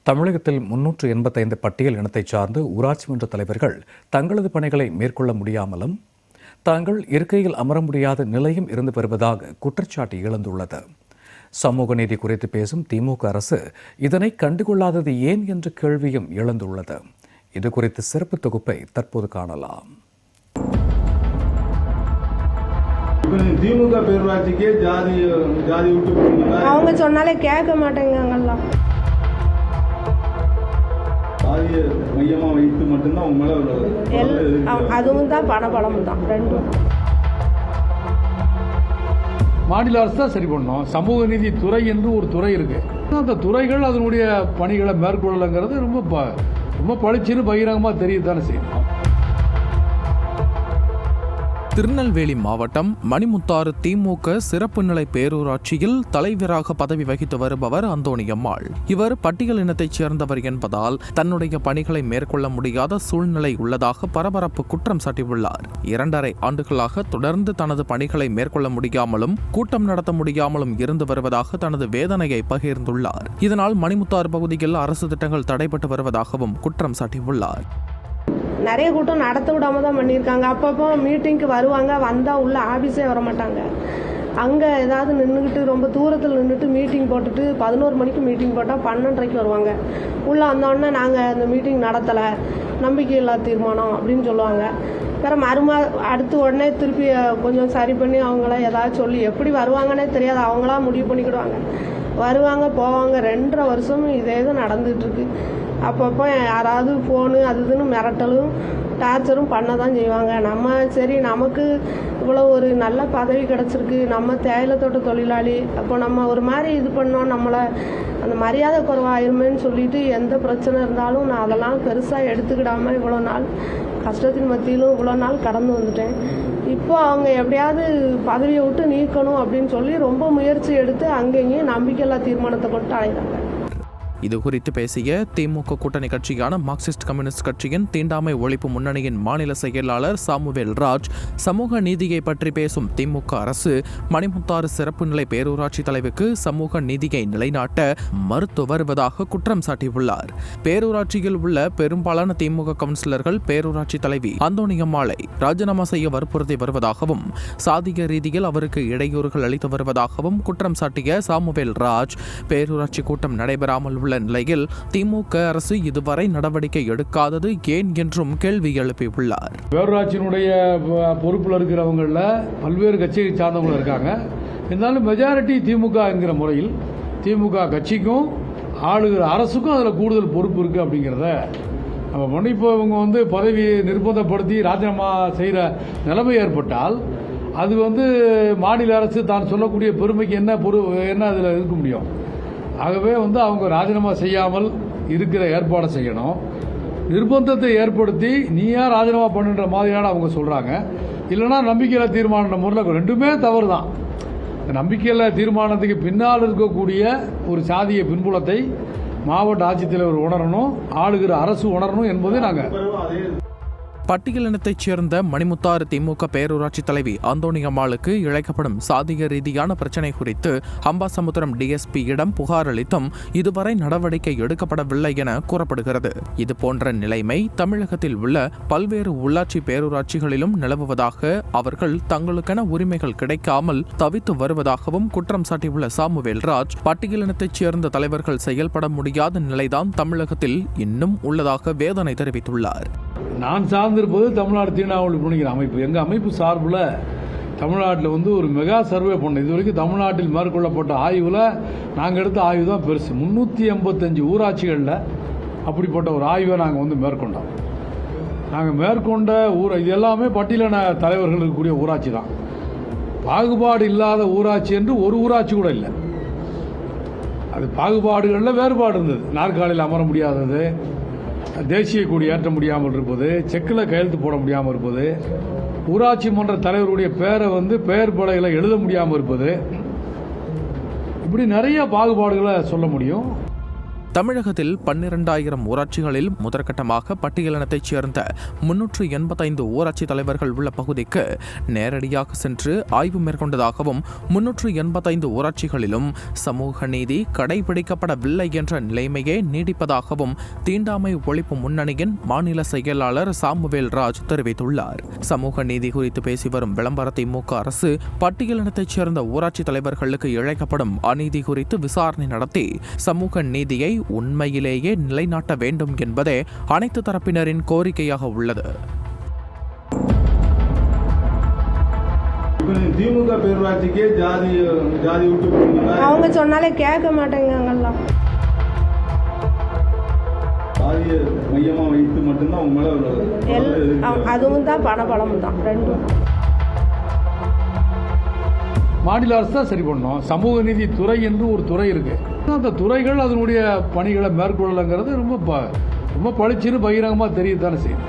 தமிழகத்தில் 385 பட்டியல் இனத்தைச் சார்ந்த ஊராட்சி மன்ற தலைவர்கள் தங்களது பணிகளை மேற்கொள்ள முடியாமலும் தாங்கள் இருக்கையில் அமர முடியாத நிலையும் இருந்து வருவதாக குற்றச்சாட்டு எழுந்துள்ளது. சமூக நீதி குறித்து பேசும் திமுக அரசு இதனை கண்டுகொள்ளாதது ஏன் என்ற கேள்வியும் எழுந்துள்ளது. இது குறித்து சிறப்பு தொகுப்பை தற்போது காணலாம். திமுக பேரூராட்சிக்கே ஜாதி விட்டு அவங்க சொன்னாலே கேட்க மாட்டேங்கலாம். மையமா வைத்து மட்டும்தான் அவங்க மேல அதுவும் தான் பணபலமும் தான் ரெண்டும். மாநில அரசு தான் சரி பண்ணோம். சமூக நீதி துறை என்று ஒரு துறை இருக்கு. அந்த துறைகள் அதனுடைய பணிகளை மேற்கொள்ளலைங்கிறது ரொம்ப பளிச்சுன்னு பகிரங்கமா தெரியத்தானே செய்யும். திருநெல்வேலி மாவட்டம் மணிமுத்தாறு திமுக சிறப்பு நிலை பேரூராட்சியில் தலைவராக பதவி வகித்து வருபவர் அந்தோணியம்மாள். இவர் பட்டியல் இனத்தைச் சேர்ந்தவர் என்பதால் தன்னுடைய பணிகளை மேற்கொள்ள முடியாத சூழ்நிலை உள்ளதாக பரபரப்பு குற்றம் சாட்டியுள்ளார். 2.5 ஆண்டுகளாக தொடர்ந்து தனது பணிகளை மேற்கொள்ள முடியாமலும் கூட்டம் நடத்த முடியாமலும் இருந்து வருவதாக தனது வேதனையை பகிர்ந்துள்ளார். இதனால் மணிமுத்தாறு பகுதியில் அரசு திட்டங்கள் தடைபட்டு வருவதாகவும் குற்றம் சாட்டியுள்ளார். நிறைய கூட்டம் நடத்த விடாம தான் பண்ணியிருக்காங்க. அப்பப்போ மீட்டிங்க்கு வருவாங்க, வந்தால் உள்ள ஆஃபீஸே வர மாட்டாங்க. அங்கே ஏதாவது நின்றுக்கிட்டு ரொம்ப தூரத்தில் நின்றுட்டு மீட்டிங் போட்டுட்டு 11 மணிக்கு மீட்டிங் போட்டால் 12:30 வருவாங்க. உள்ளே வந்தோடனே நாங்கள் அந்த மீட்டிங் நடத்தலை, நம்பிக்கையில்லா தீர்மானம் அப்படின்னு சொல்லுவாங்க. வேறு அடுத்து உடனே திருப்பி கொஞ்சம் சரி பண்ணி அவங்கள ஏதாவது சொல்லி எப்படி வருவாங்கன்னே தெரியாது, அவங்களா முடிவு பண்ணிக்கிடுவாங்க. வருவாங்க போவாங்க. 2.5 வருஷம் இதே தான் நடந்துகிட்ருக்கு. அப்பப்போ யாராவது ஃபோனு அது இதுன்னு மிரட்டலும் டார்ச்சரும் பண்ண தான் செய்வாங்க. நம்ம சரி நமக்கு இவ்வளோ ஒரு நல்ல பதவி கிடச்சிருக்கு, நம்ம தேயிலை தோட்ட தொழிலாளி, அப்போ நம்ம ஒரு மாதிரி இது பண்ணோம், நம்மளை அந்த மரியாதை குறைவாயிருமேன்னு சொல்லிட்டு எந்த பிரச்சனை இருந்தாலும் நான் அதெல்லாம் பெருசாக எடுத்துக்கிடாமல் இவ்வளோ நாள் கஷ்டத்தின் மத்தியிலும் இவ்வளோ நாள் கடந்து வந்துட்டேன். இப்போ அவங்க எப்படியாவது பதவியை விட்டு நீக்கணும் அப்படின்னு சொல்லி ரொம்ப முயற்சி எடுத்து அங்கேயும் நம்பிக்கையில்லா தீர்மானத்தை கொண்டு அடைகிறாங்க. இது குறித்து பேசிய திமுக கூட்டணி கட்சியான மார்க்சிஸ்ட் கம்யூனிஸ்ட் கட்சியின் தீண்டாமை ஒழிப்பு முன்னணியின் மாநில செயலாளர் சாமுவேல் ராஜ், சமூக நீதியை பற்றி பேசும் திமுக அரசு மணிமுத்தாறு சிறப்பு நிலை பேரூராட்சி தலைவருக்கு சமூக நீதியை நிலைநாட்ட மறுத்து வருவதாக குற்றம் சாட்டியுள்ளார். பேரூராட்சியில் உள்ள பெரும்பாலான திமுக கவுன்சிலர்கள் பேரூராட்சி தலைவி அந்தோணியம்மாளை ராஜினாமா செய்ய வற்புறுத்தி வருவதாகவும் சாதிய ரீதியில் அவருக்கு இடையூறுகள் அளித்து வருவதாகவும் குற்றம் சாட்டிய சாமுவேல் ராஜ், பேரூராட்சி கூட்டம் நடைபெறாமல் உள்ள நிலையில் திமுக அரசு இதுவரை நடவடிக்கை எடுக்காதது ஏன் என்றும் கேள்வி எழுப்பியுள்ளார். பேரூராட்சியினுடைய பொறுப்பில் இருக்கிறவங்கள பல்வேறு கட்சியை சார்ந்தவங்க இருக்காங்க. இருந்தாலும் மெஜாரிட்டி திமுக என்கிற முறையில் திமுக கட்சிக்கும் ஆளுகிற அரசுக்கும் அதில் கூடுதல் பொறுப்பு இருக்குது அப்படிங்கிறத நம்ம பண்ணி இப்போ இவங்க பதவியை நிர்பந்தப்படுத்தி ராஜினாமா செய்கிற நிலைமை ஏற்பட்டால் அது மாநில அரசு தான் சொல்லக்கூடிய பெருமைக்கு என்ன அதில் இருக்க முடியும். ஆகவே அவங்க ராஜினாமா செய்யாமல் இருக்கிற ஏற்பாடை செய்யணும். நிர்பந்தத்தை ஏற்படுத்தி நீயா ராஜினாமா பண்ணுன்ற மாதிரியான அவங்க சொல்கிறாங்க. இல்லைனா நம்பிக்கையில்லா தீர்மானம் முறையில் ரெண்டுமே தவறு தான். நம்பிக்கையில்லா தீர்மானத்துக்கு பின்னால் இருக்கக்கூடிய ஒரு சாதிய பின்புலத்தை மாவட்ட ஆட்சித்தலைவர் உணரணும், ஆளுகிற அரசு உணரணும் என்பதை நாங்கள் பட்டியலினத்தைச் சேர்ந்த மணிமுத்தாறு திமுக பேரூராட்சி தலைவி அந்தோணியம்மாளுக்கு இழைக்கப்படும் சாதிய ரீதியான பிரச்சினை குறித்து அம்பாசமுத்திரம் டிஎஸ்பியிடம் புகார் அளித்தும் இதுவரை நடவடிக்கை எடுக்கப்படவில்லை என கூறப்படுகிறது. இதுபோன்ற நிலைமை தமிழகத்தில் உள்ள பல்வேறு உள்ளாட்சி பேரூராட்சிகளிலும் நிலவுவதாக, அவர்கள் தங்களுக்கென உரிமைகள் கிடைக்காமல் தவித்து வருவதாகவும் குற்றம் சாட்டியுள்ள சாமுவேல் ராஜ், பட்டியலினத்தைச் சேர்ந்த தலைவர்கள் செயல்பட முடியாத நிலைதான் தமிழகத்தில் இன்னும் உள்ளதாக வேதனை தெரிவித்துள்ளார். நான் சார்ந்திருப்பது தமிழ்நாடு தீண்டாமை ஒழிப்பு அமைப்பு. எங்கள் அமைப்பு சார்பில் தமிழ்நாட்டில் ஒரு மெகா சர்வே பண்ணோம். இது வரைக்கும் தமிழ்நாட்டில் மேற்கொள்ளப்பட்ட ஆய்வில் நாங்கள் எடுத்த ஆய்வு தான் பெருசு. 385 ஊராட்சிகளில் அப்படிப்பட்ட ஒரு ஆய்வை நாங்கள் மேற்கொண்டோம். நாங்கள் மேற்கொண்ட இது எல்லாமே பட்டியலின தலைவர்கள் இருக்கக்கூடிய ஊராட்சி தான். பாகுபாடு இல்லாத ஊராட்சி என்று ஒரு ஊராட்சி கூட இல்லை. அது பாகுபாடுகளில் வேறுபாடு இருந்தது. நாற்காலியில் அமர முடியாதது, தேசிய கொடி ஏற்ற முடியாமல் இருப்பது, செக்கில் கையெழுத்து போட முடியாமல் இருப்பது, ஊராட்சி மன்ற தலைவருடைய பேரை பெயர் பலகையில் எழுத முடியாமல் இருப்பது, இப்படி நிறைய பாகுபாடுகளை சொல்ல முடியும். தமிழகத்தில் 12,000 ஊராட்சிகளில் முதற்கட்டமாக பட்டியலினத்தைச் சேர்ந்த 385 ஊராட்சி தலைவர்கள் உள்ள பகுதிக்கு நேரடியாக சென்று ஆய்வு மேற்கொண்டதாகவும் 385 ஊராட்சிகளிலும் சமூக நீதி கடைபிடிக்கப்படவில்லை என்ற நிலைமையே நீடிப்பதாகவும் தீண்டாமை ஒழிப்பு முன்னணியின் மாநில செயலாளர் சாமுவேல் ராஜ் தெரிவித்துள்ளார். சமூக நீதி குறித்து பேசி வரும் விளம்பர திமுக அரசு பட்டியலினத்தைச் சேர்ந்த ஊராட்சி தலைவர்களுக்கு இழைக்கப்படும் அநீதி குறித்து விசாரணை நடத்தி சமூக நீதியை உண்மையிலேயே நிலைநாட்ட வேண்டும் என்பதே அனைத்து தரப்பினரின் கோரிக்கையாக உள்ளது. திமுக பேரூராட்சிக்கே ஜாதி விட்டு போனீங்களா? அவங்க சொன்னாலே கேட்க மாட்டேங்கலாம். ஜாதியை மையமா வைத்து மட்டும்தான் உங்க மேல அதுவும் தான் பணபலமும் தான் ரெண்டும். மாநில அரசு தான் சரி பண்ணணும். சமூக நீதி துறை என்று ஒரு துறை இருக்கு. அந்த துறைகள் அதனுடைய பணிகளை மேற்கொள்ளங்கிறது ரொம்ப பளிச்சுன்னு பகிரங்கமாக தெரியத்தானே செய்யும்.